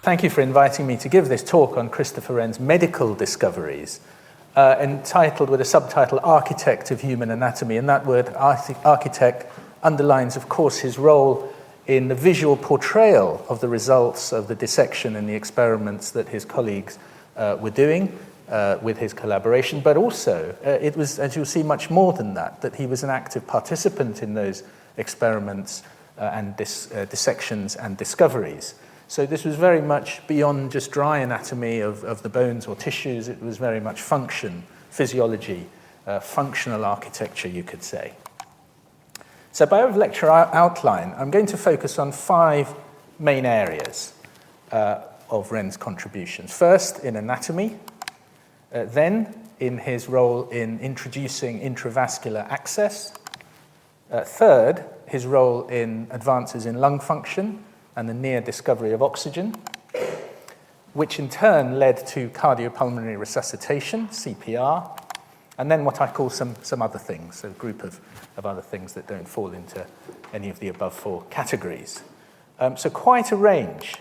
Thank you for inviting me to give this talk on Christopher Wren's medical discoveries, entitled with a subtitle, Architect of Human Anatomy. And that word, architect, underlines, of course, his role in the visual portrayal of the results of the dissection and the experiments that his colleagues were doing with his collaboration. But also, it was, as you'll see, much more than that, that he was an active participant in those experiments and dissections and discoveries. So this was very much beyond just dry anatomy of the bones or tissues. It was very much function, physiology, functional architecture, you could say. So by way of lecture outline, I'm going to focus on 5 main areas of Wren's contributions. First, in anatomy, then in his role in introducing intravascular access. Third, his role in advances in lung function and the near discovery of oxygen, which in turn led to cardiopulmonary resuscitation, CPR, and then what I call some other things, a group of other things that don't fall into any of the above 4 categories. So quite a range,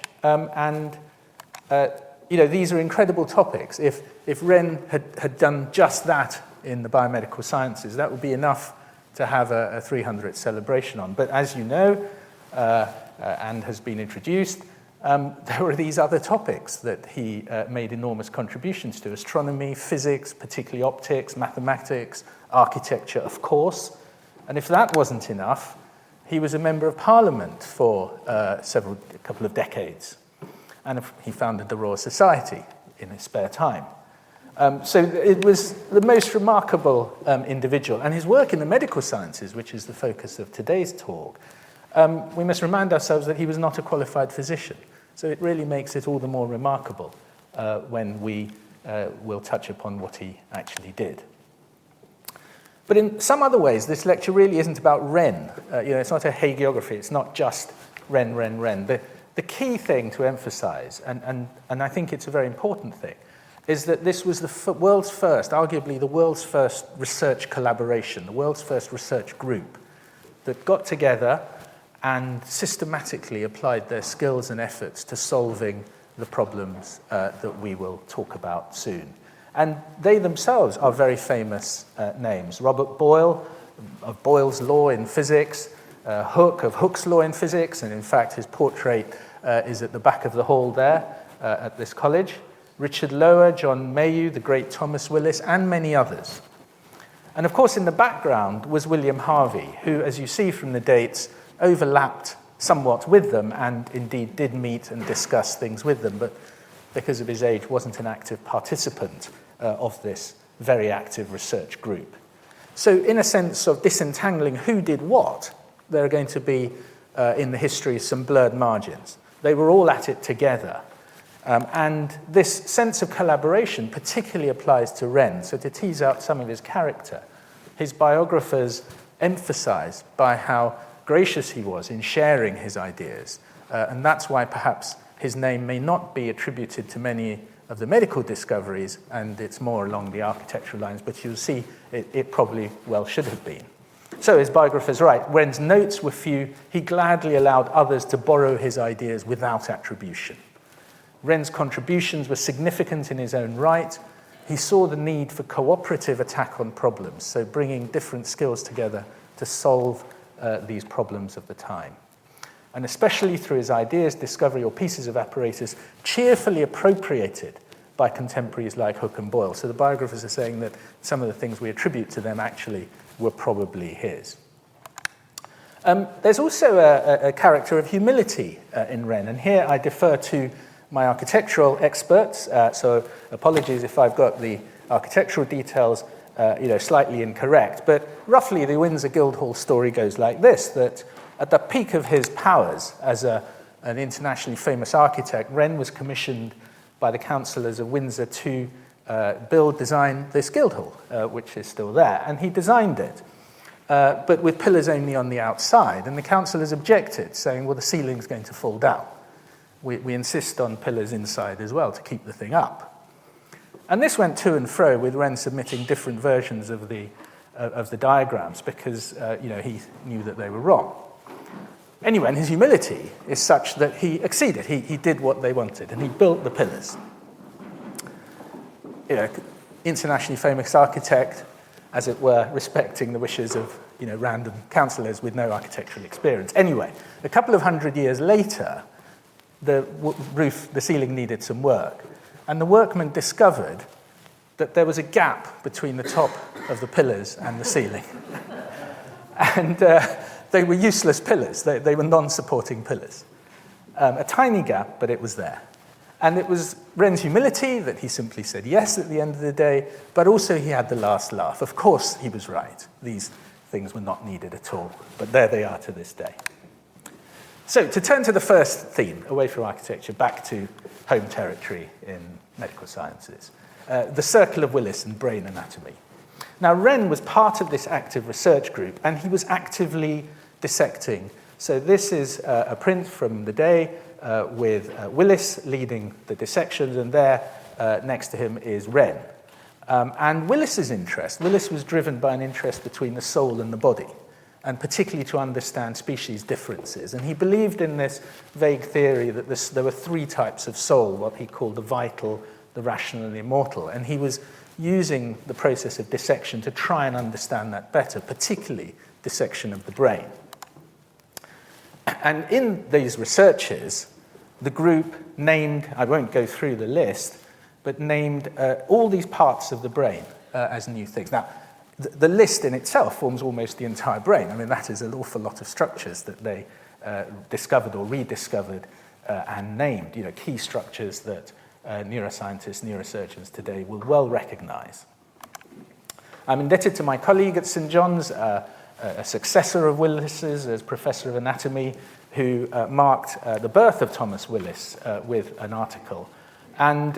these are incredible topics. If Wren had done just that in the biomedical sciences, that would be enough to have a 300th celebration on. But as you know, and has been introduced, there were these other topics that he made enormous contributions to: astronomy, physics, particularly optics, mathematics, architecture, of course. And if that wasn't enough, he was a member of Parliament for a couple of decades. And he founded the Royal Society in his spare time. So it was the most remarkable individual. And his work in the medical sciences, which is the focus of today's talk, we must remind ourselves that he was not a qualified physician. So it really makes it all the more remarkable when we will touch upon what he actually did. But in some other ways, this lecture really isn't about Wren. It's not a hagiography. It's not just Wren. The key thing to emphasize, and I think it's a very important thing, is that this was the world's first, arguably the world's first research collaboration, the world's first research group that got together and systematically applied their skills and efforts to solving the problems that we will talk about soon. And they themselves are very famous names. Robert Boyle, of Boyle's law in physics, Hooke, of Hooke's law in physics, and in fact his portrait is at the back of the hall there at this college. Richard Lower, John Mayhew, the great Thomas Willis, and many others. And of course in the background was William Harvey, who, as you see from the dates, overlapped somewhat with them and indeed did meet and discuss things with them, but because of his age wasn't an active participant of this very active research group. So in a sense of disentangling who did what, there are going to be in the history some blurred margins. They were all at it together. And this sense of collaboration particularly applies to Wren. So to tease out some of his character, his biographers emphasize by how gracious he was in sharing his ideas. And that's why perhaps his name may not be attributed to many of the medical discoveries, and it's more along the architectural lines, but you'll see it probably well should have been. So his biographers write, Wren's notes were few. He gladly allowed others to borrow his ideas without attribution. Wren's contributions were significant in his own right. He saw the need for cooperative attack on problems, so bringing different skills together to solve these problems of the time. And especially through his ideas, discovery, or pieces of apparatus cheerfully appropriated by contemporaries like Hooke and Boyle. So the biographers are saying that some of the things we attribute to them actually were probably his. There's also a character of humility in Wren, and here I defer to my architectural experts, so apologies if I've got the architectural details slightly incorrect, but roughly the Windsor Guildhall story goes like this, that at the peak of his powers as an internationally famous architect, Wren was commissioned by the councillors of Windsor to design this Guildhall, which is still there, and he designed it, but with pillars only on the outside, and the councillors objected, saying, well, the ceiling's going to fall down. We insist on pillars inside as well to keep the thing up. And this went to and fro with Wren submitting different versions of the diagrams because he knew that they were wrong. Anyway, and his humility is such that he acceded. He did what they wanted, and he built the pillars. Internationally famous architect, as it were, respecting the wishes of random councillors with no architectural experience. Anyway, a couple of 100 years later, the ceiling needed some work, and the workmen discovered that there was a gap between the top of the pillars and the ceiling. And they were useless pillars. They were non-supporting pillars. A tiny gap, but it was there. And it was Wren's humility that he simply said yes at the end of the day, but also he had the last laugh. Of course he was right. These things were not needed at all, but there they are to this day. So to turn to the first theme, away from architecture, back to home territory in medical sciences, the circle of Willis and brain anatomy. Now, Wren was part of this active research group, and he was actively dissecting. So this is a print from the day with Willis leading the dissections, and there next to him is Wren. And Willis was driven by an interest between the soul and the body, and particularly to understand species differences. And he believed in this vague theory that there were three types of soul, what he called the vital, the rational, and the immortal. And he was using the process of dissection to try and understand that better, particularly dissection of the brain. And in these researches, the group named, I won't go through the list, but named all these parts of the brain as new things. Now, the list in itself forms almost the entire brain. I mean, that is an awful lot of structures that they discovered or rediscovered and named, key structures that neuroscientists, neurosurgeons today will well recognize. I'm indebted to my colleague at St. John's, a successor of Willis's as professor of anatomy, who marked the birth of Thomas Willis with an article. And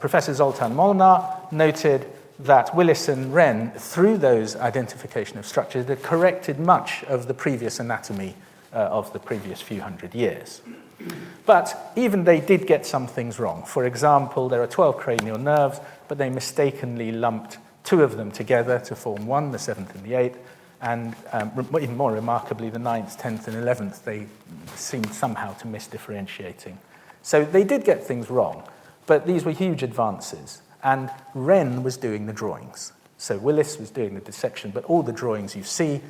Professor Zoltán Molnár noted that Willis and Wren, through those identification of structures, had corrected much of the previous anatomy of the previous few hundred years. But even they did get some things wrong. For example, there are 12 cranial nerves, but they mistakenly lumped two of them together to form one, the seventh and the eighth, and even more remarkably, the ninth, 10th, and 11th, they seemed somehow to miss differentiating. So they did get things wrong, but these were huge advances, and Wren was doing the drawings. So Willis was doing the dissection, but all the drawings you see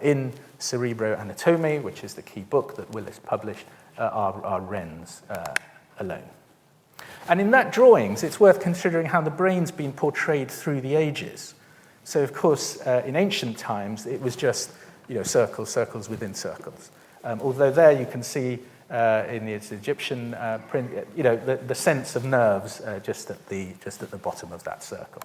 in Cerebroanatomy, which is the key book that Willis published, are Wren's alone. And in that drawings, it's worth considering how the brain's been portrayed through the ages. So, of course, in ancient times, it was just circles, circles within circles. Although there you can see in the Egyptian print, the sense of nerves just at the bottom of that circle.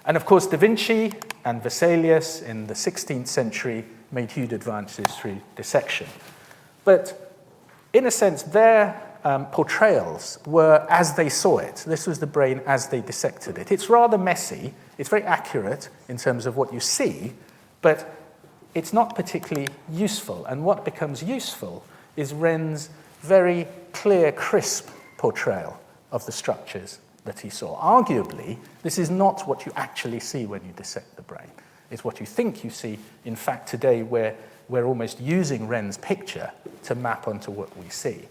And of course, Da Vinci and Vesalius in the 16th century made huge advances through dissection. But in a sense, their portrayals were as they saw it. This was the brain as they dissected it. It's rather messy. It's very accurate in terms of what you see, but it's not particularly useful. And what becomes useful is Wren's very clear, crisp portrayal of the structures that he saw. Arguably, this is not what you actually see when you dissect the brain. It's what you think you see. In fact, today we're almost using Wren's picture to map onto what we see.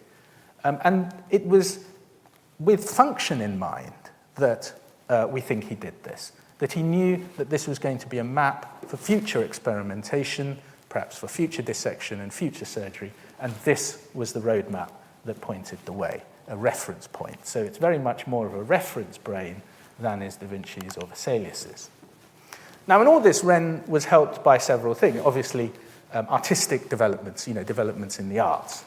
And it was with function in mind that we think he did this, that he knew that this was going to be a map for future experimentation, perhaps for future dissection and future surgery, and this was the roadmap that pointed the way, a reference point. So it's very much more of a reference brain than is Da Vinci's or Vesalius's. Now, in all this, Wren was helped by several things. Obviously, artistic developments, developments in the arts.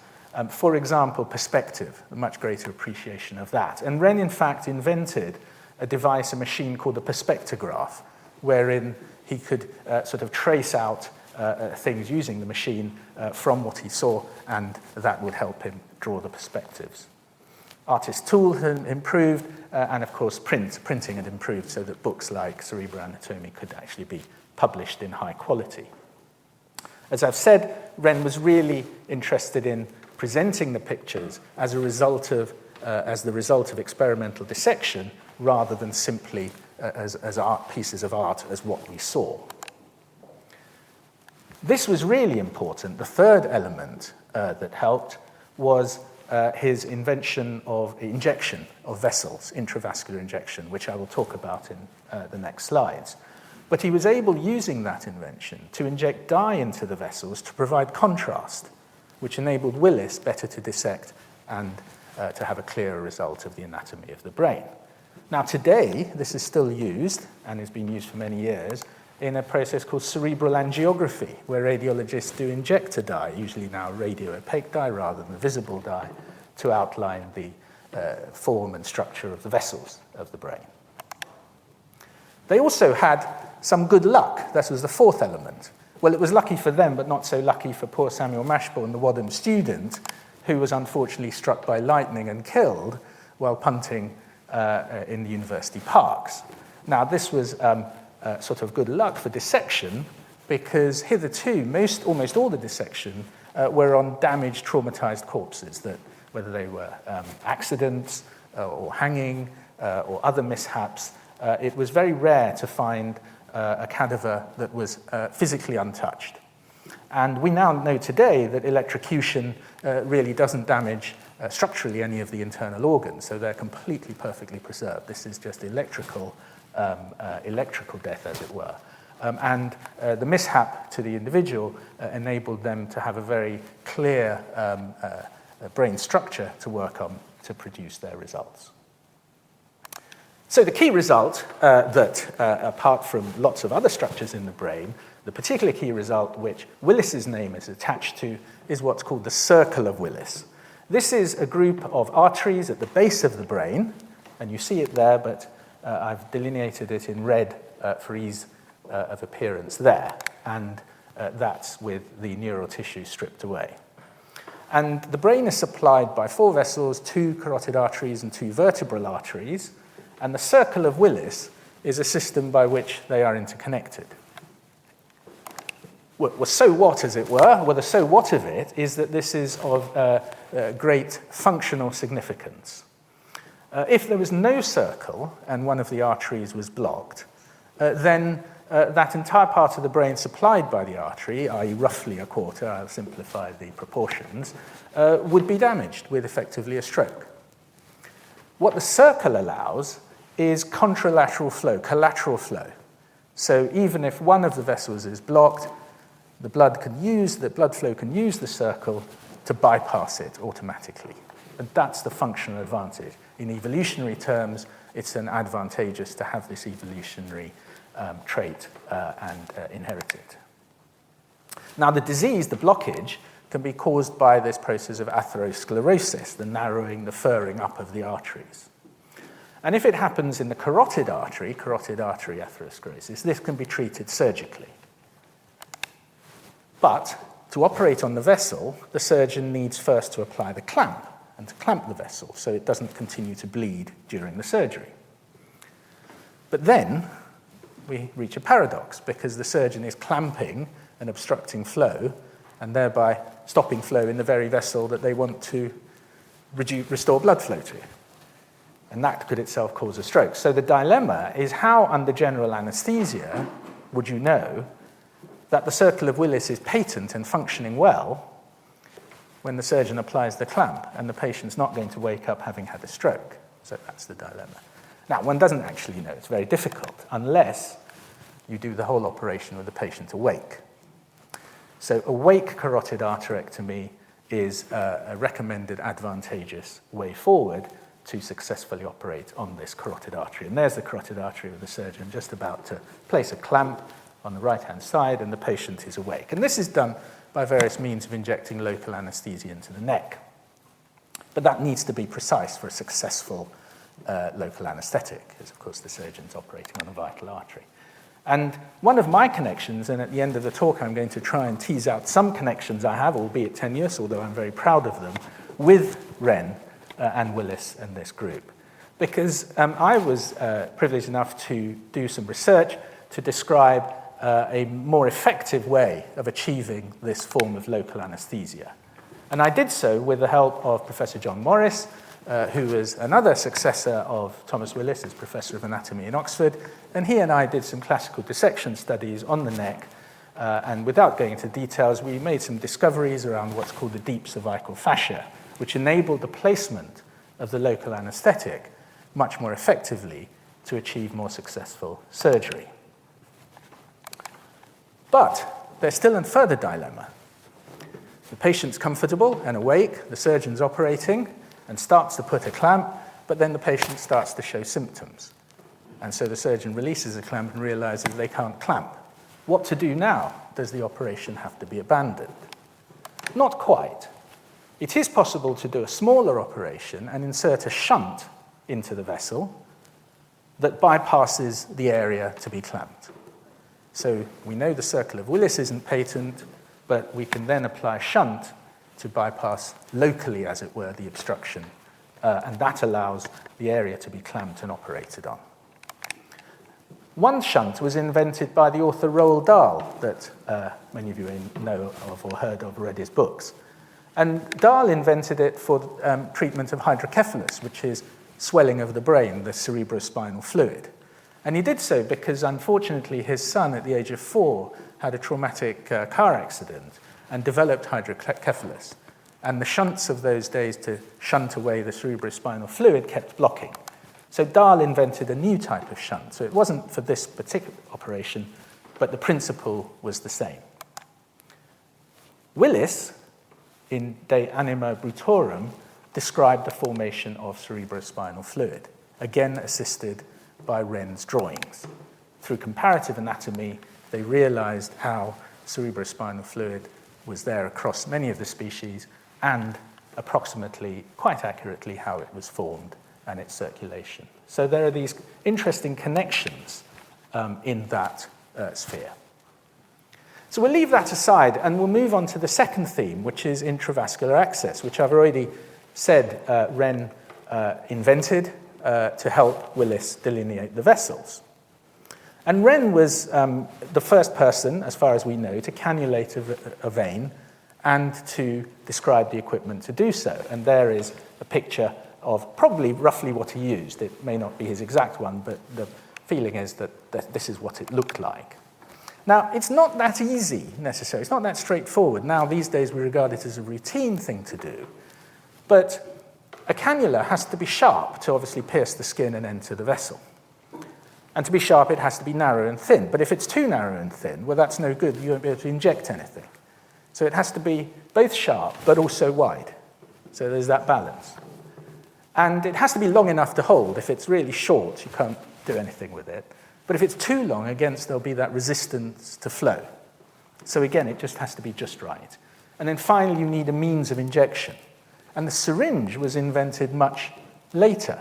For example, perspective, a much greater appreciation of that. And Wren, in fact, invented a device, a machine called the perspectograph, wherein he could sort of trace out things using the machine from what he saw, and that would help him draw the perspectives. Artist tools had improved, and of course printing had improved so that books like Cerebroanatomy could actually be published in high quality. As I've said, Wren was really interested in presenting the pictures as the result of experimental dissection, rather than simply as art pieces of art as what we saw. This was really important. The third element that helped was his invention of injection of vessels, intravascular injection, which I will talk about in the next slides. But he was able, using that invention, to inject dye into the vessels to provide contrast, which enabled Willis better to dissect and to have a clearer result of the anatomy of the brain. Now, today, this is still used, and has been used for many years, in a process called cerebral angiography, where radiologists do inject a dye, usually now radio-opaque dye rather than a visible dye, to outline the form and structure of the vessels of the brain. They also had some good luck. This was the fourth element. Well, it was lucky for them, but not so lucky for poor Samuel Mashburn, the Wadham student, who was unfortunately struck by lightning and killed while punting in the university parks. Now, this was sort of good luck for dissection, because hitherto, almost all the dissection were on damaged, traumatized corpses, that whether they were accidents or hanging or other mishaps, it was very rare to find a cadaver that was physically untouched. And we now know today that electrocution really doesn't damage structurally any of the internal organs, so they're completely perfectly preserved. This is just electrical death, as it were. And the mishap to the individual enabled them to have a very clear brain structure to work on to produce their results. So the key result that, apart from lots of other structures in the brain, the particular key result which Willis's name is attached to is what's called the circle of Willis. This is a group of arteries at the base of the brain, and you see it there, but I've delineated it in red for ease of appearance there, and that's with the neural tissue stripped away. And the brain is supplied by 4 vessels, 2 carotid arteries and 2 vertebral arteries, and the circle of Willis is a system by which they are interconnected. Well, so what, as it were? Well, the so what of it is that this is of great functional significance. If there was no circle and one of the arteries was blocked, then that entire part of the brain supplied by the artery, i.e. roughly a quarter, I'll simplify the proportions, would be damaged with effectively a stroke. What the circle allows is contralateral flow, collateral flow. So even if one of the vessels is blocked, the blood flow can use the circle to bypass it automatically. And that's the functional advantage. In evolutionary terms, it's an advantageous to have this evolutionary trait and inherit it. Now, the disease, the blockage, can be caused by this process of atherosclerosis, the narrowing, the furring up of the arteries. And if it happens in the carotid artery atherosclerosis, this can be treated surgically. But to operate on the vessel, the surgeon needs first to apply the clamp and to clamp the vessel so it doesn't continue to bleed during the surgery. But then we reach a paradox, because the surgeon is clamping and obstructing flow and thereby stopping flow in the very vessel that they want to restore blood flow to. And that could itself cause a stroke. So the dilemma is, how under general anesthesia would you know that the circle of Willis is patent and functioning well when the surgeon applies the clamp and the patient's not going to wake up having had a stroke? So that's the dilemma. Now, one doesn't actually know. It's very difficult unless you do the whole operation with the patient awake. So awake carotid arterectomy is a recommended advantageous way forward to successfully operate on this carotid artery. And there's the carotid artery with the surgeon just about to place a clamp on the right-hand side, and the patient is awake. And this is done by various means of injecting local anesthesia into the neck. But that needs to be precise for a successful local anesthetic, because, of course, the surgeon's operating on a vital artery. And one of my connections, and at the end of the talk I'm going to try and tease out some connections I have, albeit tenuous, although I'm very proud of them, with Wren and Willis and this group. Because I was privileged enough to do some research to describe a more effective way of achieving this form of local anesthesia. And I did so with the help of Professor John Morris, who was another successor of Thomas Willis as Professor of Anatomy in Oxford, and he and I did some classical dissection studies on the neck And without going into details, we made some discoveries around what's called the deep cervical fascia, which enabled the placement of the local anesthetic much more effectively to achieve more successful surgery. But there's still a further dilemma. The patient's comfortable and awake, the surgeon's operating and starts to put a clamp, but then the patient starts to show symptoms. And so the surgeon releases the clamp and realizes they can't clamp. What to do now? Does the operation have to be abandoned? Not quite. It is possible to do a smaller operation and insert a shunt into the vessel that bypasses the area to be clamped. So we know the circle of Willis isn't patent, but we can then apply a shunt to bypass locally, as it were, the obstruction, and that allows the area to be clamped and operated on. One shunt was invented by the author Roald Dahl, that many of you know of or heard of, read his books. And Dahl invented it for treatment of hydrocephalus, which is swelling of the brain, the cerebrospinal fluid. And he did so because, unfortunately, his son, at the age of 4, had a traumatic car accident and developed hydrocephalus. And the shunts of those days to shunt away the cerebrospinal fluid kept blocking. So Dahl invented a new type of shunt. So it wasn't for this particular operation, but the principle was the same. Willis, in De Anima Brutorum, described the formation of cerebrospinal fluid, again assisted by Wren's drawings. Through comparative anatomy, they realized how cerebrospinal fluid was there across many of the species and approximately, quite accurately, how it was formed and its circulation. So there are these interesting connections in that sphere. So we'll leave that aside and we'll move on to the second theme, which is intravascular access, which I've already said Wren invented to help Willis delineate the vessels. And Wren was the first person, as far as we know, to cannulate a vein and to describe the equipment to do so. And there is a picture of probably roughly what he used. It may not be his exact one, but the feeling is that this is what it looked like. Now, it's not that easy, necessarily. It's not that straightforward. Now, these days, we regard it as a routine thing to do. But a cannula has to be sharp to obviously pierce the skin and enter the vessel. And to be sharp, it has to be narrow and thin. But if it's too narrow and thin, well, that's no good. You won't be able to inject anything. So it has to be both sharp, but also wide. So there's that balance. And it has to be long enough to hold. If it's really short, you can't do anything with it. But if it's too long, again, there'll be that resistance to flow. So again, it just has to be just right. And then finally, you need a means of injection. And the syringe was invented much later.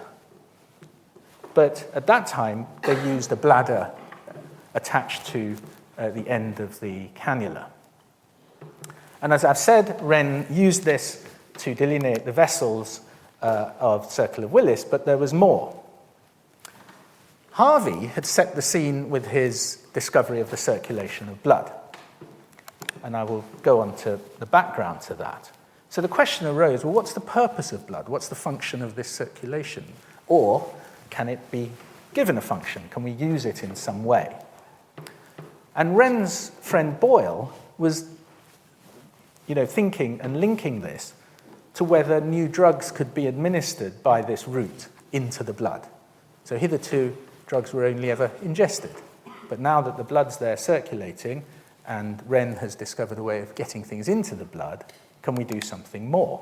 But at that time, they used a bladder attached to the end of the cannula. And as I've said, Wren used this to delineate the vessels of Circle of Willis, but there was more. Harvey had set the scene with his discovery of the circulation of blood. And I will go on to the background to that. So the question arose, well, what's the purpose of blood? What's the function of this circulation? Or can it be given a function? Can we use it in some way? And Wren's friend Boyle was thinking and linking this to whether new drugs could be administered by this route into the blood. So hitherto, drugs were only ever ingested. But now that the blood's there circulating, and Wren has discovered a way of getting things into the blood, can we do something more?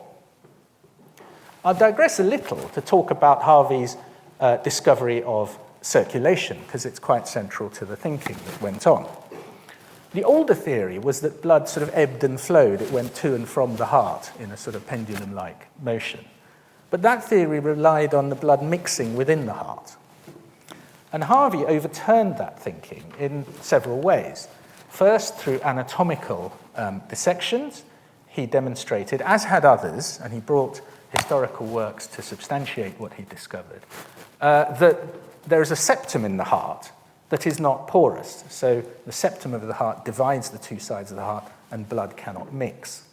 I'll digress a little to talk about Harvey's discovery of circulation, because it's quite central to the thinking that went on. The older theory was that blood sort of ebbed and flowed. It went to and from the heart in a sort of pendulum-like motion. But that theory relied on the blood mixing within the heart. And Harvey overturned that thinking in several ways. First, through anatomical dissections, he demonstrated, as had others, and he brought historical works to substantiate what he discovered, that there is a septum in the heart that is not porous. So the septum of the heart divides the two sides of the heart, and blood cannot mix.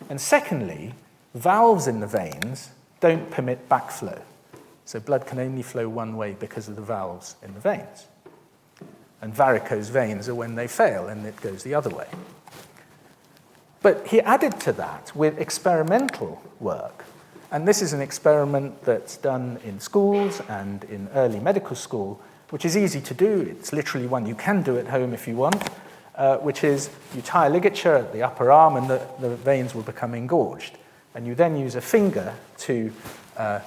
And secondly, valves in the veins don't permit backflow. So blood can only flow one way because of the valves in the veins. And varicose veins are when they fail, and it goes the other way. But he added to that with experimental work. And this is an experiment that's done in schools and in early medical school, which is easy to do. It's literally one you can do at home if you want, which is you tie a ligature at the upper arm and the veins will become engorged. And you then use a finger to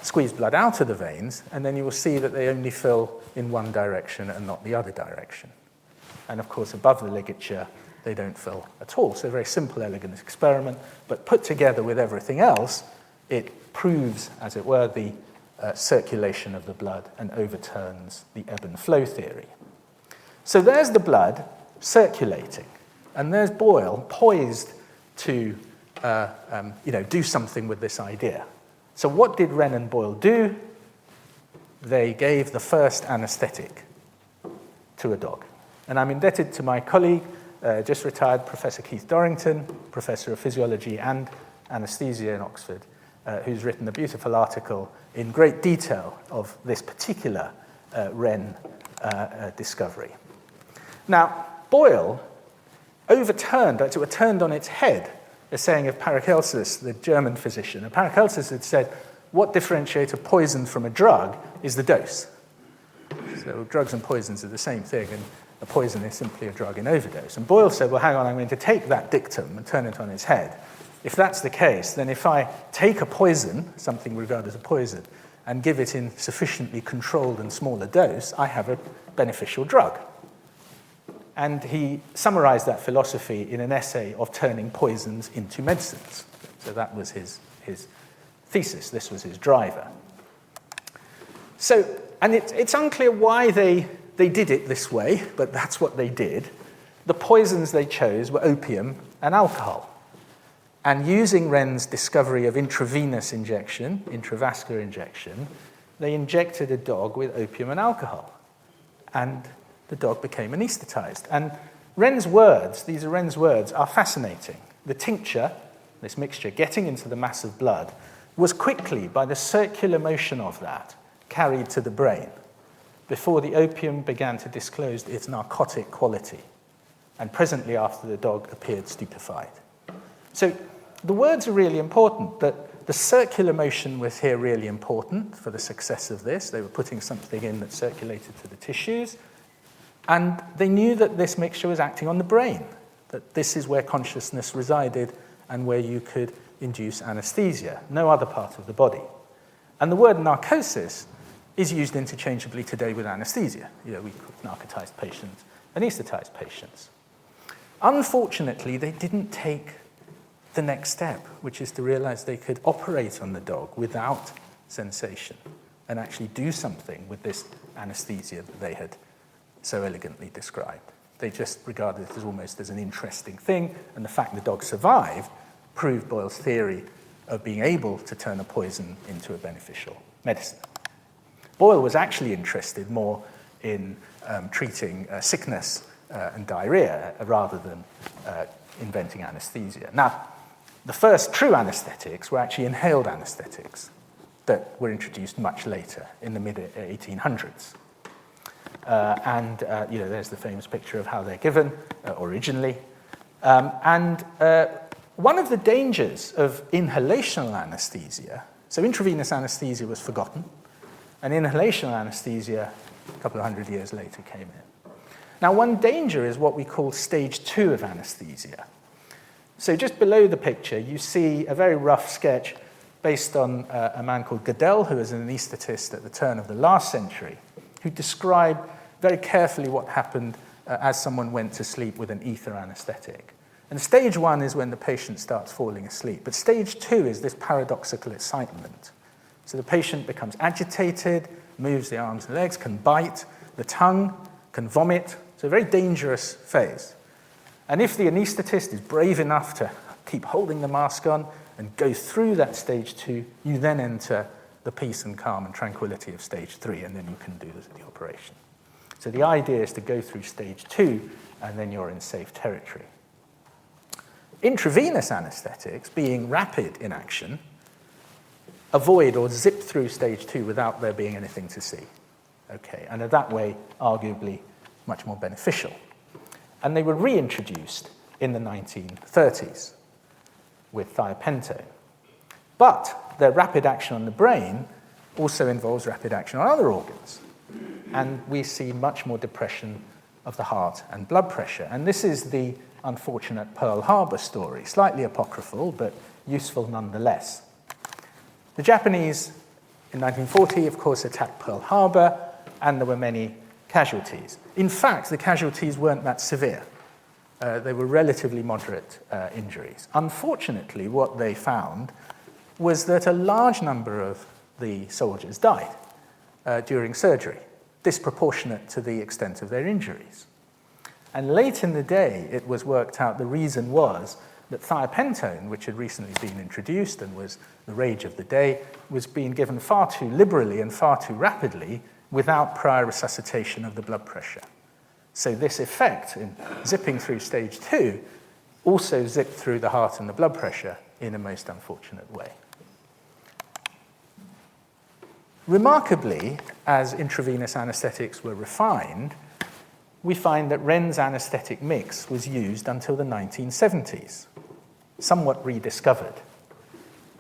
squeeze blood out of the veins, and then you will see that they only fill in one direction and not the other direction. And of course, above the ligature, they don't fill at all. So a very simple, elegant experiment, but put together with everything else, it proves, as it were, the circulation of the blood and overturns the ebb and flow theory. So there's the blood circulating, and there's Boyle poised to do something with this idea. So what did Wren and Boyle do? They gave the first anaesthetic to a dog. And I'm indebted to my colleague, just retired Professor Keith Dorrington, Professor of Physiology and Anaesthesia in Oxford, who's written a beautiful article in great detail of this particular Wren discovery. Now, Boyle overturned, it turned on its head, the saying of Paracelsus, the German physician. And Paracelsus had said, what differentiates a poison from a drug is the dose. So drugs and poisons are the same thing, and a poison is simply a drug in overdose. And Boyle said, well, hang on, I'm going to take that dictum and turn it on its head. If that's the case, then if I take a poison, something regarded as a poison, and give it in sufficiently controlled and smaller dose, I have a beneficial drug. And he summarized that philosophy in an essay of turning poisons into medicines. So that was his thesis. This was his driver. So, and it's unclear why they did it this way, but that's what they did. The poisons they chose were opium and alcohol. And using Wren's discovery of intravenous injection, intravascular injection, they injected a dog with opium and alcohol. And the dog became anesthetized. And Wren's words, these are Wren's words, are fascinating. The tincture, this mixture, getting into the mass of blood, was quickly, by the circular motion of that, carried to the brain before the opium began to disclose its narcotic quality. And presently after, the dog appeared stupefied. So the words are really important, but the circular motion was here really important for the success of this. They were putting something in that circulated to the tissues. And they knew that this mixture was acting on the brain, that this is where consciousness resided and where you could induce anesthesia, no other part of the body. And the word narcosis is used interchangeably today with anesthesia. We call narcotized patients, anesthetized patients. Unfortunately, they didn't take the next step, which is to realize they could operate on the dog without sensation and actually do something with this anesthesia that they had so elegantly described. They just regarded it as almost as an interesting thing, and the fact the dog survived proved Boyle's theory of being able to turn a poison into a beneficial medicine. Boyle was actually interested more in treating sickness and diarrhea rather than inventing anesthesia. Now, the first true anesthetics were actually inhaled anesthetics that were introduced much later in the mid-1800s. There's the famous picture of how they're given originally. One of the dangers of inhalational anesthesia, so intravenous anesthesia was forgotten, and inhalational anesthesia a couple of hundred years later came in. Now, one danger is what we call stage 2 of anesthesia. So just below the picture, you see a very rough sketch based on a man called Goodell, who was an anaesthetist at the turn of the last century, who described very carefully what happened as someone went to sleep with an ether anesthetic. And stage 1 is when the patient starts falling asleep. But stage 2 is this paradoxical excitement. So the patient becomes agitated, moves the arms and legs, can bite, the tongue, can vomit. It's a very dangerous phase. And if the anaesthetist is brave enough to keep holding the mask on and go through that stage 2, you then enter the peace and calm and tranquility of stage 3, and then you can do the operation. So the idea is to go through stage 2, and then you're in safe territory. Intravenous anesthetics, being rapid in action, avoid or zip through stage 2 without there being anything to see. Okay, and are that way arguably much more beneficial. And they were reintroduced in the 1930s with thiopentone. But their rapid action on the brain also involves rapid action on other organs. And we see much more depression of the heart and blood pressure. And this is the unfortunate Pearl Harbor story, slightly apocryphal, but useful nonetheless. The Japanese in 1940, of course, attacked Pearl Harbor, and there were many casualties. In fact, the casualties weren't that severe. They were relatively moderate injuries. Unfortunately, what they found was that a large number of the soldiers died during surgery, disproportionate to the extent of their injuries. And late in the day, it was worked out the reason was that thiopentone, which had recently been introduced and was the rage of the day, was being given far too liberally and far too rapidly without prior resuscitation of the blood pressure. So this effect in zipping through stage 2 also zipped through the heart and the blood pressure in a most unfortunate way. Remarkably, as intravenous anesthetics were refined, we find that Wren's anesthetic mix was used until the 1970s, somewhat rediscovered.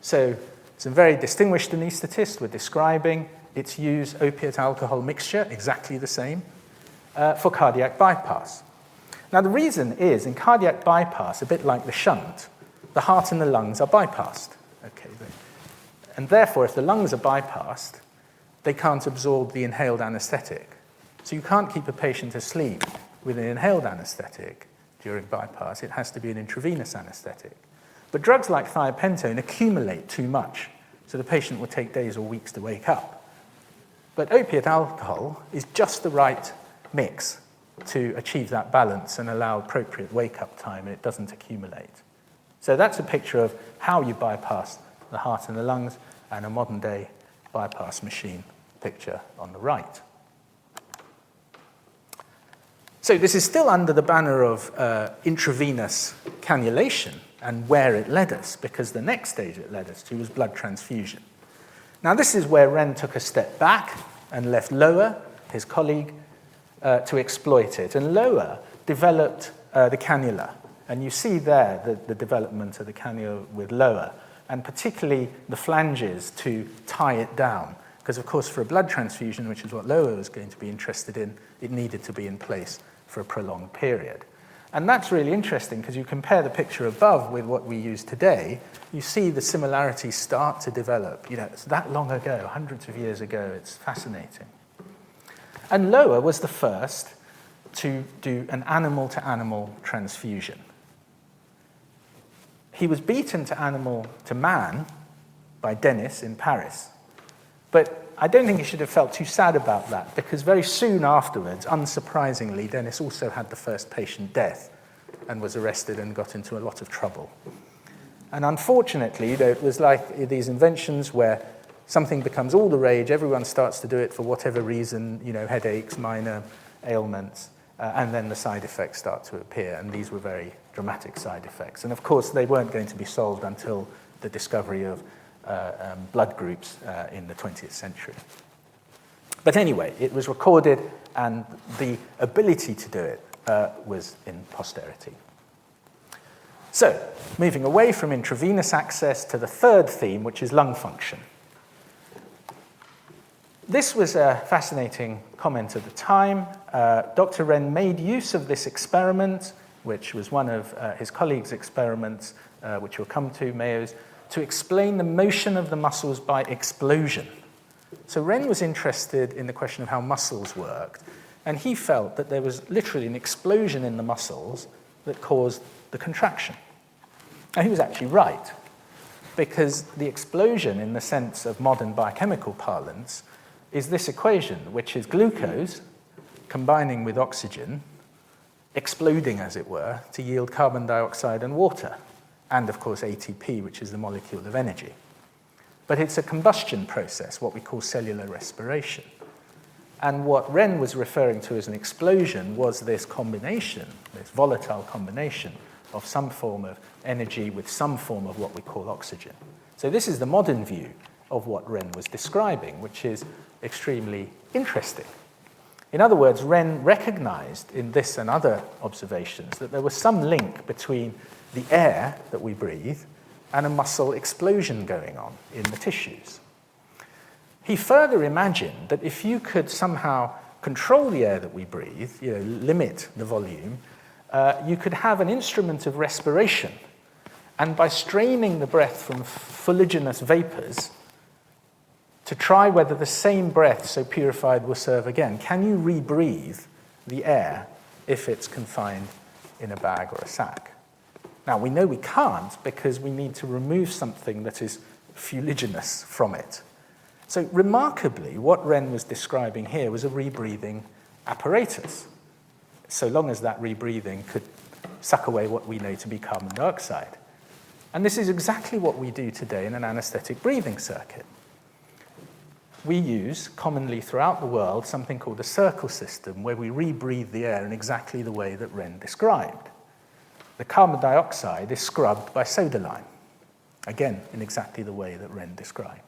So some very distinguished anaesthetists were describing its use opiate-alcohol mixture, exactly the same, for cardiac bypass. Now the reason is, in cardiac bypass, a bit like the shunt, the heart and the lungs are bypassed. Okay, and therefore, if the lungs are bypassed, they can't absorb the inhaled anesthetic. So you can't keep a patient asleep with an inhaled anesthetic during bypass. It has to be an intravenous anesthetic. But drugs like thiopentone accumulate too much, so the patient will take days or weeks to wake up. But opiate alcohol is just the right mix to achieve that balance and allow appropriate wake-up time, and it doesn't accumulate. So that's a picture of how you bypass the heart and the lungs, and a modern-day bypass machine picture on the right. So this is still under the banner of intravenous cannulation and where it led us, because the next stage it led us to was blood transfusion. Now this is where Wren took a step back and left Lower, his colleague, to exploit it. And Lower developed the cannula. And you see there the development of the cannula with Lower, and particularly the flanges to tie it down. Because, of course, for a blood transfusion, which is what Lower was going to be interested in, it needed to be in place for a prolonged period. And that's really interesting, because you compare the picture above with what we use today, you see the similarities start to develop. You know, it's that long ago, hundreds of years ago. It's fascinating. And Lower was the first to do an animal-to-animal transfusion. He was beaten to animal to man by Dennis in Paris. But I don't think he should have felt too sad about that, because very soon afterwards, unsurprisingly, Dennis also had the first patient death and was arrested and got into a lot of trouble. And unfortunately, it was like these inventions where something becomes all the rage, everyone starts to do it for whatever reason, headaches, minor ailments, and then the side effects start to appear, and these were very dramatic side effects. And of course, they weren't going to be solved until the discovery of blood groups in the 20th century. But anyway, it was recorded, and the ability to do it was in posterity. So, moving away from intravenous access to the third theme, which is lung function. This was a fascinating comment at the time. Dr. Wren made use of this experiment, which was one of his colleagues' experiments, which we'll come to, Mayo's, to explain the motion of the muscles by explosion. So Wren was interested in the question of how muscles worked, and he felt that there was literally an explosion in the muscles that caused the contraction. And he was actually right, because the explosion, in the sense of modern biochemical parlance, is this equation, which is glucose combining with oxygen, exploding, as it were, to yield carbon dioxide and water, and, of course, ATP, which is the molecule of energy. But it's a combustion process, what we call cellular respiration. And what Wren was referring to as an explosion was this combination, this volatile combination of some form of energy with some form of what we call oxygen. So this is the modern view of what Wren was describing, which is extremely interesting. In other words, Wren recognized in this and other observations that there was some link between the air that we breathe and a muscle explosion going on in the tissues. He further imagined that if you could somehow control the air that we breathe, limit the volume, you could have an instrument of respiration. And by straining the breath from fuliginous vapors to try whether the same breath, so purified, will serve again, can you rebreathe the air if it's confined in a bag or a sack? Now, we know we can't because we need to remove something that is fuliginous from it. So remarkably, what Wren was describing here was a rebreathing apparatus, so long as that rebreathing could suck away what we know to be carbon dioxide. And this is exactly what we do today in an anaesthetic breathing circuit. We use, commonly throughout the world, something called a circle system, where we rebreathe the air in exactly the way that Wren described. The carbon dioxide is scrubbed by soda lime, again, in exactly the way that Wren described.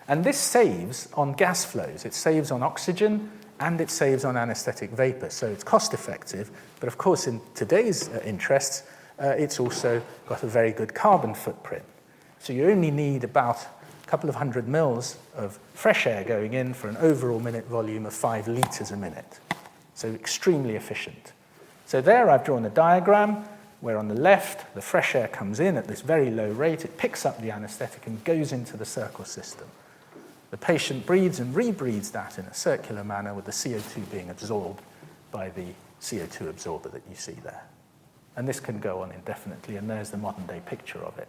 And this saves on gas flows. It saves on oxygen, and it saves on anaesthetic vapor. So it's cost effective, but of course in today's interests, it's also got a very good carbon footprint. So you only need about a couple of 100 mils of fresh air going in for an overall minute volume of 5 liters a minute. So extremely efficient. So there I've drawn a diagram where on the left, the fresh air comes in at this very low rate. It picks up the anaesthetic and goes into the circle system. The patient breathes and rebreathes that in a circular manner, with the CO2 being absorbed by the CO2 absorber that you see there. And this can go on indefinitely, and there's the modern-day picture of it.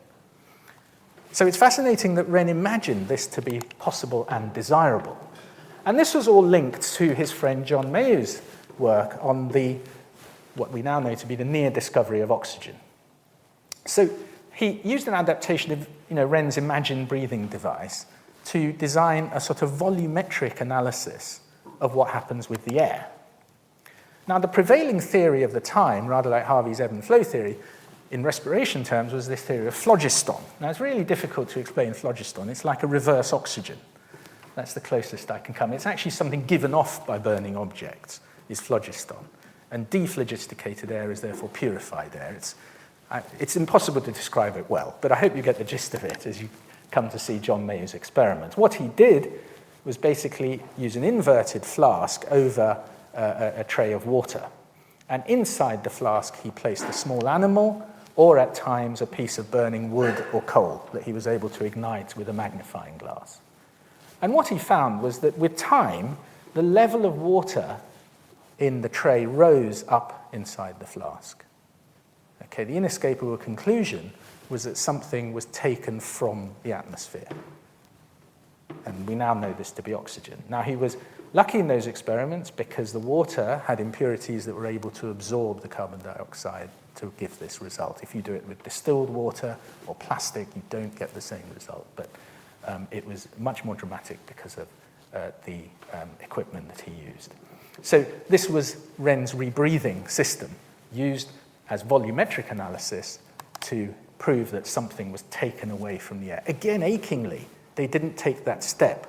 So it's fascinating that Wren imagined this to be possible and desirable. And this was all linked to his friend John Mayhew's work on what we now know to be the near discovery of oxygen. So he used an adaptation of Wren's imagined breathing device to design a sort of volumetric analysis of what happens with the air. Now, the prevailing theory of the time, rather like Harvey's ebb and flow theory, in respiration terms, was this theory of phlogiston. Now, it's really difficult to explain phlogiston. It's like a reverse oxygen. That's the closest I can come. It's actually something given off by burning objects, is phlogiston. And dephlogisticated air is therefore purified air. It's impossible to describe it well, but I hope you get the gist of it as you come to see John Mayhew's experiments. What he did was basically use an inverted flask over a tray of water. And inside the flask, he placed a small animal, or at times a piece of burning wood or coal that he was able to ignite with a magnifying glass. And what he found was that with time, the level of water in the tray rose up inside the flask. Okay, the inescapable conclusion was that something was taken from the atmosphere. And we now know this to be oxygen. Now, he was lucky in those experiments because the water had impurities that were able to absorb the carbon dioxide to give this result. If you do it with distilled water or plastic, you don't get the same result. But it was much more dramatic because of the equipment that he used. So this was Wren's rebreathing system, used as volumetric analysis to prove that something was taken away from the air. Again, achingly, they didn't take that step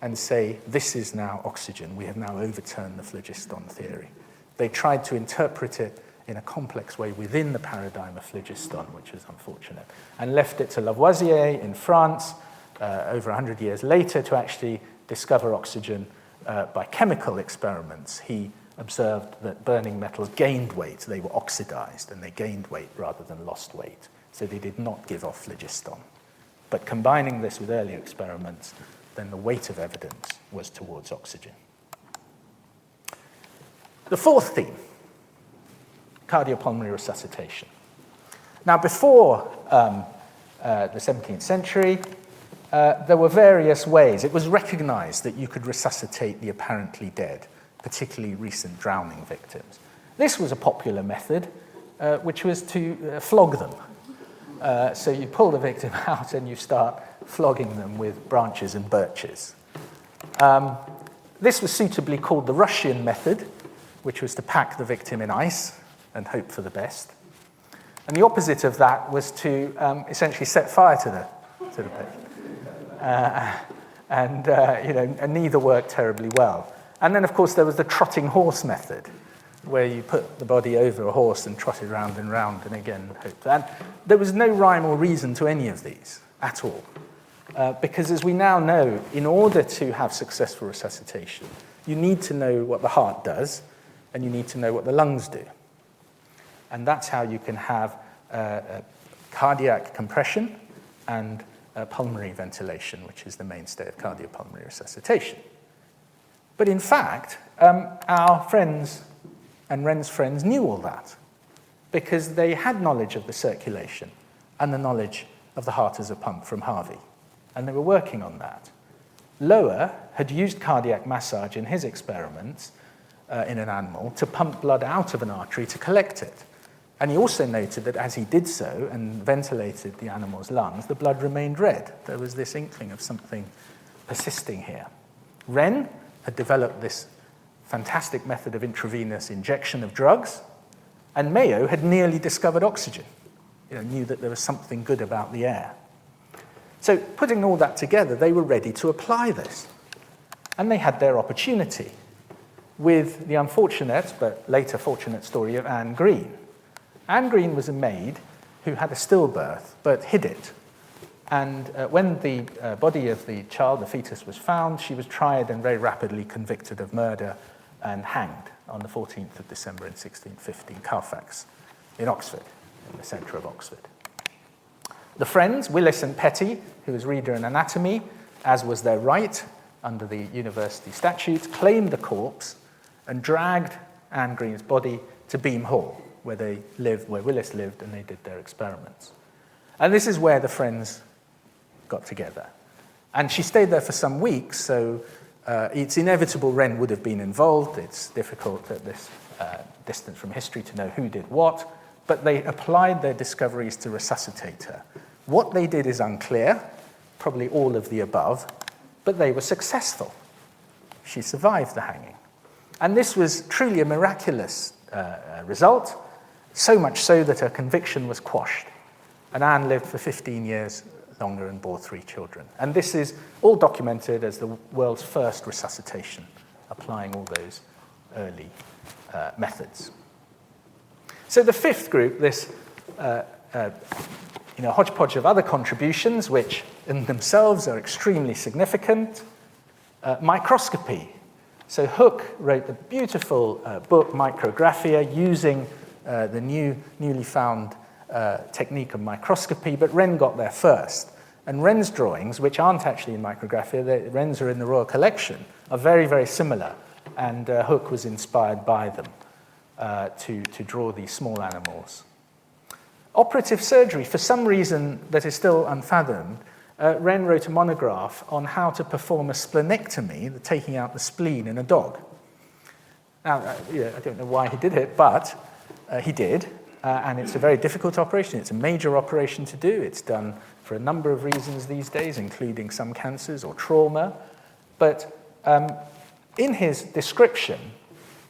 and say, this is now oxygen. We have now overturned the phlogiston theory. They tried to interpret it in a complex way within the paradigm of phlogiston, which is unfortunate, and left it to Lavoisier in France over 100 years later to actually discover oxygen by chemical experiments. He observed that burning metals gained weight. They were oxidized, and they gained weight rather than lost weight. So they did not give off phlogiston. But combining this with earlier experiments, then the weight of evidence was towards oxygen. The fourth theme, cardiopulmonary resuscitation. Now, before the 17th century, there were various ways. It was recognized that you could resuscitate the apparently dead, particularly recent drowning victims. This was a popular method, which was to flog them. So you pull the victim out and you start flogging them with branches and birches. This was suitably called the Russian method, which was to pack the victim in ice and hope for the best. And the opposite of that was to essentially set fire to the patient. And neither worked terribly well. And then, of course, there was the trotting horse method, where you put the body over a horse and trot it round and round and again hope. And there was no rhyme or reason to any of these at all. Because as we now know, in order to have successful resuscitation, you need to know what the heart does, and you need to know what the lungs do. And that's how you can have cardiac compression and pulmonary ventilation, which is the mainstay of cardiopulmonary resuscitation. But in fact, our friends and Wren's friends knew all that, because they had knowledge of the circulation and the knowledge of the heart as a pump from Harvey, and they were working on that. Lower had used cardiac massage in his experiments in an animal to pump blood out of an artery to collect it. And he also noted that as he did so and ventilated the animal's lungs, the blood remained red. There was this inkling of something persisting here. Wren had developed this fantastic method of intravenous injection of drugs, and Mayo had nearly discovered oxygen. Knew that there was something good about the air. So putting all that together, they were ready to apply this. And they had their opportunity with the unfortunate, but later fortunate story of Anne Green. Anne Green was a maid who had a stillbirth, but hid it. And when the body of the child, the fetus, was found, she was tried and very rapidly convicted of murder and hanged on the 14th of December in 1650 in Carfax, in Oxford, in the centre of Oxford. The friends, Willis and Petty, who was reader in anatomy, as was their right under the university statutes, claimed the corpse and dragged Anne Green's body to Beam Hall, where Willis lived, and they did their experiments. And this is where the friends got together. And she stayed there for some weeks, so it's inevitable Wren would have been involved. It's difficult at this distance from history to know who did what, but they applied their discoveries to resuscitate her. What they did is unclear, probably all of the above, but they were successful. She survived the hanging. And this was truly a miraculous result, so much so that her conviction was quashed. And Anne lived for 15 years longer and bore 3 children. And this is all documented as the world's first resuscitation, applying all those early methods. So the fifth group, this hodgepodge of other contributions, which in themselves are extremely significant, microscopy. So Hooke wrote the beautiful book, Micrographia, using the newly found technique of microscopy, but Wren got there first. And Wren's drawings, which aren't actually in Micrographia, Wren's are in the Royal Collection, are very, very similar, and Hooke was inspired by them to draw these small animals. Operative surgery, for some reason that is still unfathomed, Wren wrote a monograph on how to perform a splenectomy, the taking out the spleen in a dog. Now, I don't know why he did it, but he did, and it's a very difficult operation. It's a major operation to do. It's done for a number of reasons these days, including some cancers or trauma. But in his description,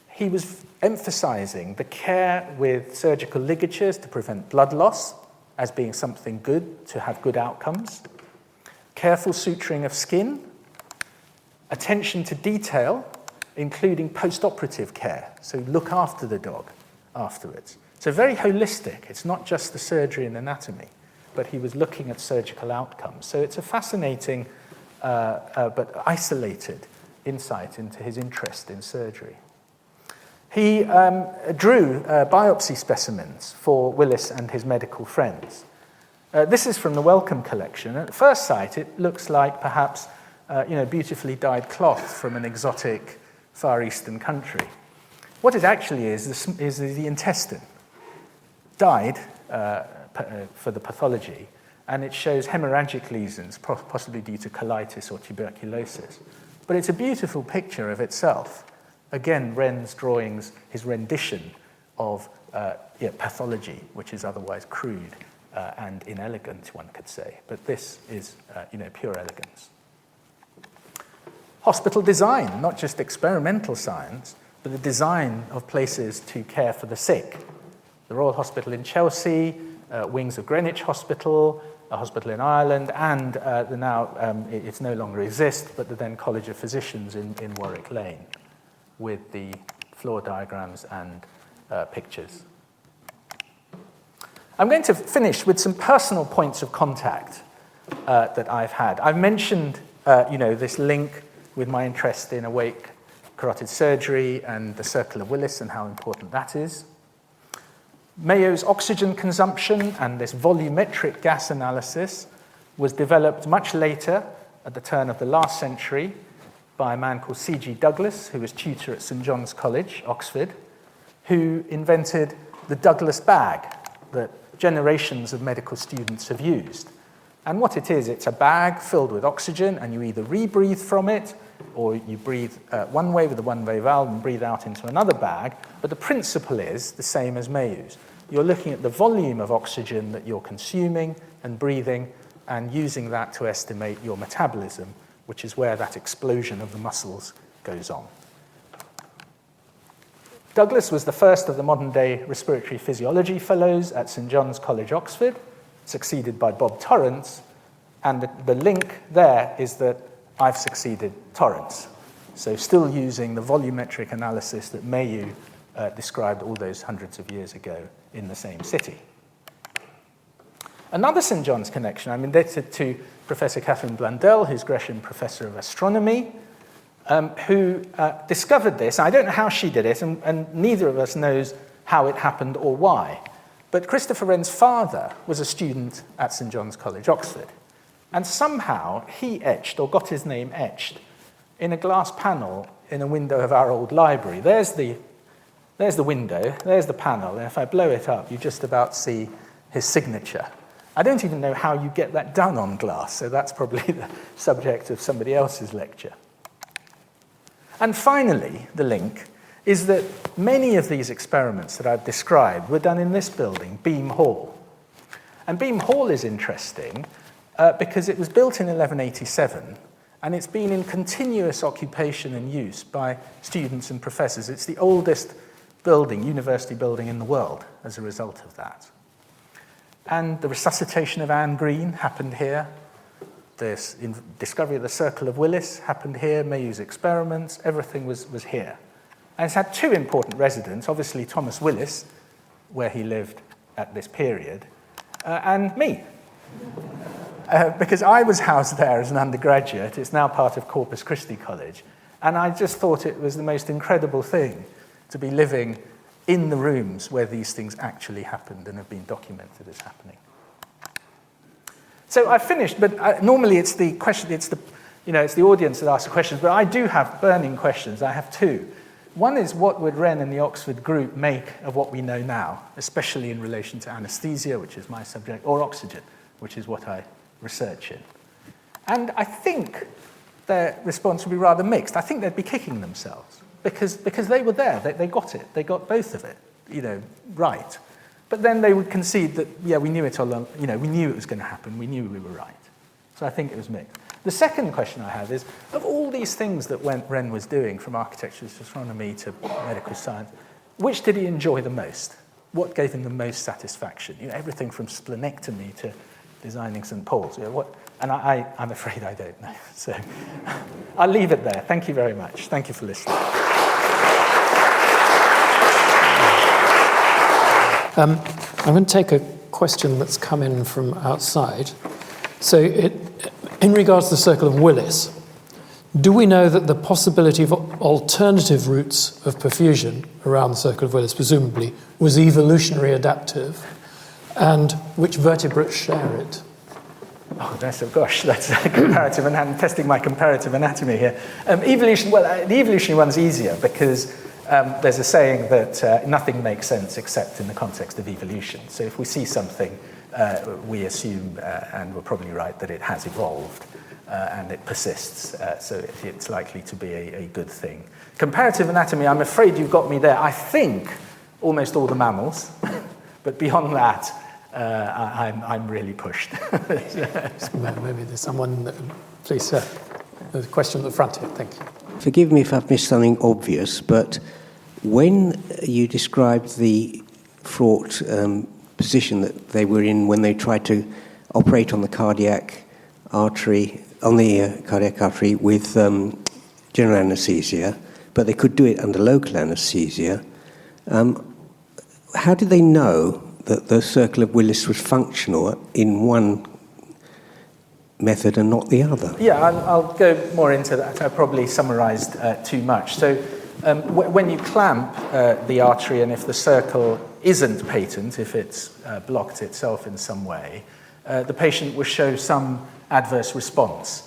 he was emphasizing the care with surgical ligatures to prevent blood loss as being something good, to have good outcomes. Careful suturing of skin, attention to detail, including post-operative care, so look after the dog afterwards. So very holistic. It's not just the surgery and anatomy, but he was looking at surgical outcomes. So it's a fascinating but isolated insight into his interest in surgery. He drew biopsy specimens for Willis and his medical friends. This is from the Wellcome collection. At first sight, it looks like perhaps beautifully dyed cloth from an exotic Far Eastern country. What it actually is the intestine, dyed for the pathology, and it shows hemorrhagic lesions, possibly due to colitis or tuberculosis. But it's a beautiful picture of itself. Again, Wren's drawings, his rendition of pathology, which is otherwise crude and inelegant, one could say. But this is, pure elegance. Hospital design, not just experimental science, but the design of places to care for the sick. The Royal Hospital in Chelsea, wings of Greenwich Hospital, a hospital in Ireland, and it's no longer exists, but the then College of Physicians in Warwick Lane. with the floor diagrams and pictures. I'm going to finish with some personal points of contact that I've had. I've mentioned this link with my interest in awake carotid surgery and the circle of Willis and how important that is. Mayo's oxygen consumption and this volumetric gas analysis was developed much later, at the turn of the last century, by a man called C.G. Douglas, who was tutor at St. John's College, Oxford, who invented the Douglas bag that generations of medical students have used. And what it is, it's a bag filled with oxygen, and you either rebreathe from it, or you breathe one way with a one-way valve and breathe out into another bag. But the principle is the same as Mayow's. You're looking at the volume of oxygen that you're consuming and breathing, and using that to estimate your metabolism, which is where that explosion of the muscles goes on. Douglas was the first of the modern-day respiratory physiology fellows at St. John's College, Oxford, succeeded by Bob Torrance, and the link there is that I've succeeded Torrance. So still using the volumetric analysis that Mayow described all those hundreds of years ago in the same city. Another St. John's connection, I'm indebted to Professor Catherine Blundell, who's Gresham Professor of Astronomy, who discovered this. I don't know how she did it, and neither of us knows how it happened or why. But Christopher Wren's father was a student at St. John's College, Oxford. And somehow he etched, or got his name etched, in a glass panel in a window of our old library. There's the window, there's the panel, and if I blow it up, you just about see his signature. I don't even know how you get that done on glass, so that's probably the subject of somebody else's lecture. And finally, the link is that many of these experiments that I've described were done in this building, Beam Hall. And Beam Hall is interesting because it was built in 1187, and it's been in continuous occupation and use by students and professors. It's the oldest building, university building in the world as a result of that. And the resuscitation of Anne Green happened here. The discovery of the circle of Willis happened here. Mayow's experiments, everything was here. And it's had two important residents, obviously Thomas Willis, where he lived at this period, and me. Because I was housed there as an undergraduate. It's now part of Corpus Christi College. And I just thought it was the most incredible thing to be living in the rooms where these things actually happened and have been documented as happening. So I've finished, but normally it's the question, it's the audience that asks the questions, but I do have burning questions. I have two. One is, what would Wren and the Oxford group make of what we know now, especially in relation to anaesthesia, which is my subject, or oxygen, which is what I research in? And I think their response would be rather mixed. I think they'd be kicking themselves because they were there. They got it. They got both of it, right. But then they would concede that, yeah, we knew it all along, we knew it was going to happen. We knew we were right. So I think it was mixed. The second question I have is, of all these things that Wren was doing, from architecture to astronomy to medical science, which did he enjoy the most? What gave him the most satisfaction? Everything from splenectomy to designing St. Paul's. And I'm afraid I don't know. So I'll leave it there. Thank you very much. Thank you for listening. I'm going to take a question that's come in from outside. So in regards to the circle of Willis, do we know that the possibility of alternative routes of perfusion around the circle of Willis, presumably, was evolutionary adaptive, and which vertebrates share it? Oh, that's comparative anatomy, testing my comparative anatomy here. Evolution, the evolutionary one's easier because there's a saying that nothing makes sense except in the context of evolution. So if we see something, we assume, and we're probably right, that it has evolved and it persists, so it's likely to be a good thing. Comparative anatomy, I'm afraid you've got me there. I think almost all the mammals, but beyond that, I'm really pushed. Maybe there's someone, please, sir. There's a question at the front here, thank you. Forgive me if I've missed something obvious, but when you described the fraught position that they were in when they tried to operate on the cardiac artery, with general anaesthesia, but they could do it under local anaesthesia. How did they know that the circle of Willis was functional in one method and not the other? Yeah, I'll go more into that. I probably summarised too much. So when you clamp the artery, and if the circle isn't patent, if it's blocked itself in some way, the patient will show some adverse response.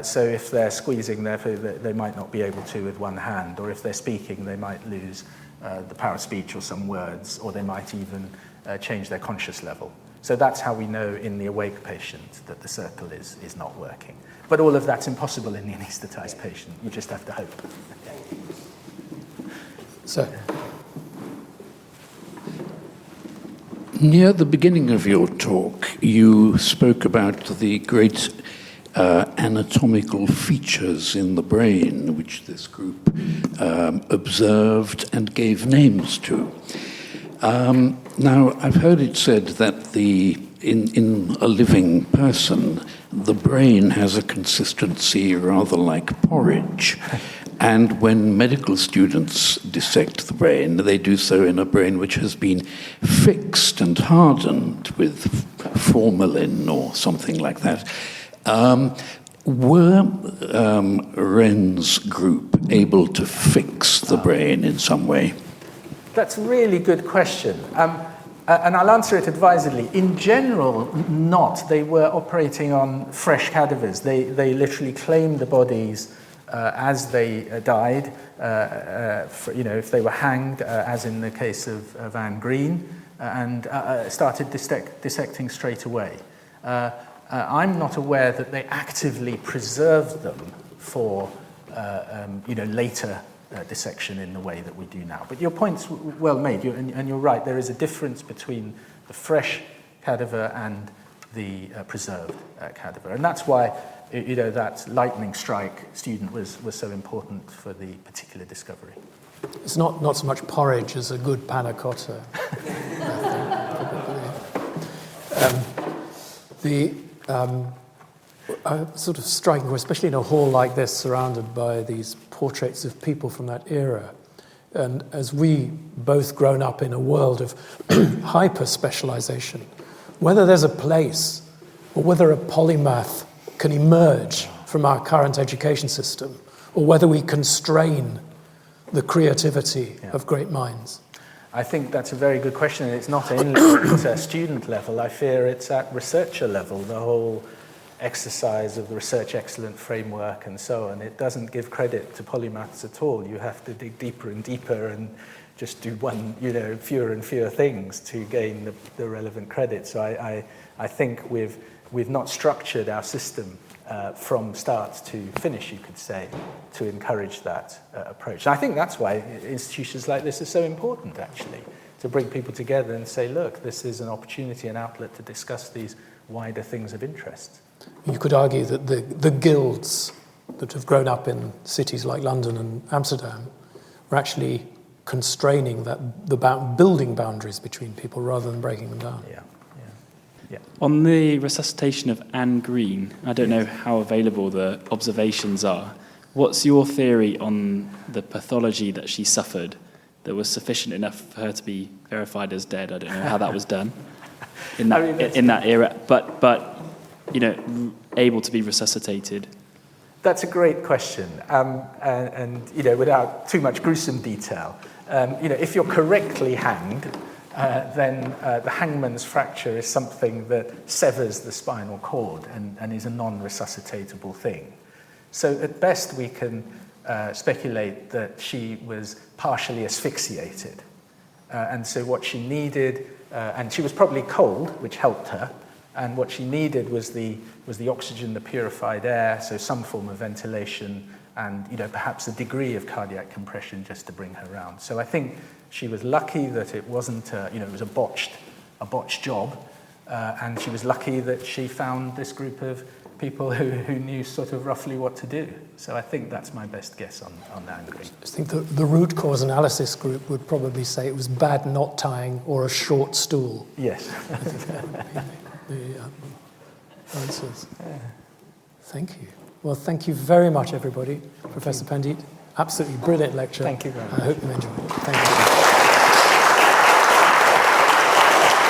So if they're squeezing, they might not be able to with one hand, or if they're speaking, they might lose the power of speech or some words, or they might even change their conscious level. So that's how we know in the awake patient that the circle is not working. But all of that's impossible in the anaesthetized patient. You just have to hope. So, near the beginning of your talk, you spoke about the great anatomical features in the brain, which this group observed and gave names to. Now, I've heard it said that in a living person, the brain has a consistency rather like porridge. And when medical students dissect the brain, they do so in a brain which has been fixed and hardened with formalin or something like that. Were Wren's group able to fix the brain in some way? That's a really good question. And I'll answer it advisedly. In general, not. They were operating on fresh cadavers. They literally claimed the bodies as they died, if they were hanged, as in the case of Anne Green, and started dissecting straight away. I'm not aware that they actively preserved them for later dissection in the way that we do now. But your point's well made, and you're right. There is a difference between the fresh cadaver and the preserved cadaver, and that's why that lightning strike student was so important for the particular discovery. it's not so much porridge as a good panna cotta, sort of striking, especially in a hall like this, surrounded by these portraits of people from that era. And as we both grown up in a world of hyper-specialization, whether there's a place or whether a polymath can emerge from our current education system, or whether we constrain the creativity of great minds. I think that's a very good question, and it's not only at a student level. I fear it's at researcher level, the whole exercise of the research excellence framework and so on. It doesn't give credit to polymaths at all. You have to dig deeper and deeper and just do fewer and fewer things to gain the relevant credit. So I think we've not structured our system from start to finish, you could say, to encourage that approach. And I think that's why institutions like this are so important, actually, to bring people together and say, look, this is an opportunity, an outlet to discuss these wider things of interest. You could argue that the guilds that have grown up in cities like London and Amsterdam were actually constraining the building boundaries between people rather than breaking them down. Yeah. On the resuscitation of Anne Green, I don't know how available the observations are. What's your theory on the pathology that she suffered that was sufficient enough for her to be verified as dead? I don't know how that was done in that era, but able to be resuscitated. That's a great question, and without too much gruesome detail, if you're correctly hanged, then the hangman's fracture is something that severs the spinal cord and is a non-resuscitatable thing. So at best we can speculate that she was partially asphyxiated, and so what she needed, and she was probably cold, which helped her. And what she needed was the oxygen, the purified air, so some form of ventilation, and perhaps a degree of cardiac compression just to bring her round. So I think she was lucky that it wasn't, it was a botched job, and she was lucky that she found this group of people who knew sort of roughly what to do. So I think that's my best guess on Anne Green. I think the root cause analysis group would probably say it was bad knot tying or a short stool. Yes. The answers. Thank you. Well, thank you very much, everybody. Professor Pandit, absolutely brilliant lecture. Thank you very much. I hope you enjoyed it. Thank you.